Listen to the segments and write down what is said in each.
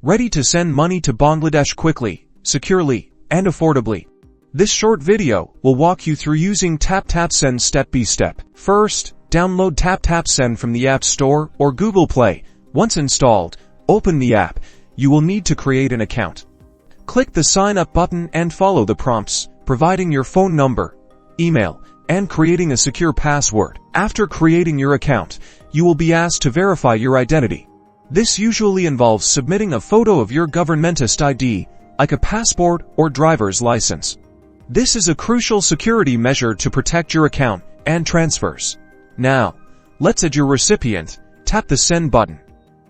ready to send money to Bangladesh quickly, securely, and affordably. This short video will walk you through using TapTap Send step by step. First, download TapTap Send from the App Store or Google Play. Once installed, open the app. You will need to create an account. Click the Sign Up button and follow the prompts, providing your phone number, email, and creating a secure password. After creating your account, you will be asked to verify your identity. This usually involves submitting a photo of your governmentist ID, like a passport or driver's license. This is a crucial security measure to protect your account and transfers. Now, let's add your recipient. Tap the Send button.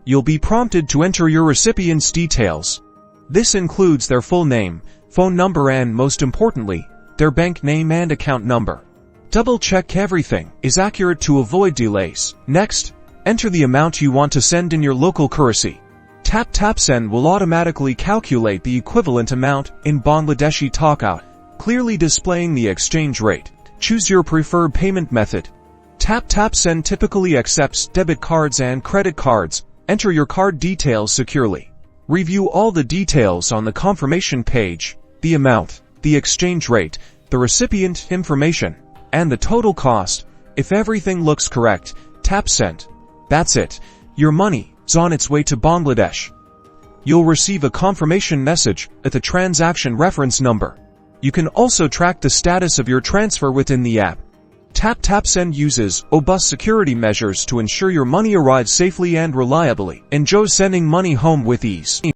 You'll be prompted to enter your recipient's details. This includes their full name, phone number, and most importantly, their bank name and account number. Double-check everything is accurate to avoid delays. Next, enter the amount you want to send in your local currency. TapTap Send will automatically calculate the equivalent amount in Bangladeshi taka, clearly displaying the exchange rate. Choose your preferred payment method. TapTap Send typically accepts debit cards and credit cards. Enter your card details securely. Review all the details on the confirmation page: the amount, the exchange rate, the recipient information, and the total cost. If everything looks correct, tap Send. That's it. Your money is on its way to Bangladesh. You'll receive a confirmation message at the transaction reference number. You can also track the status of your transfer within the app. TapTap Send uses robust security measures to ensure your money arrives safely and reliably. Enjoy sending money home with ease.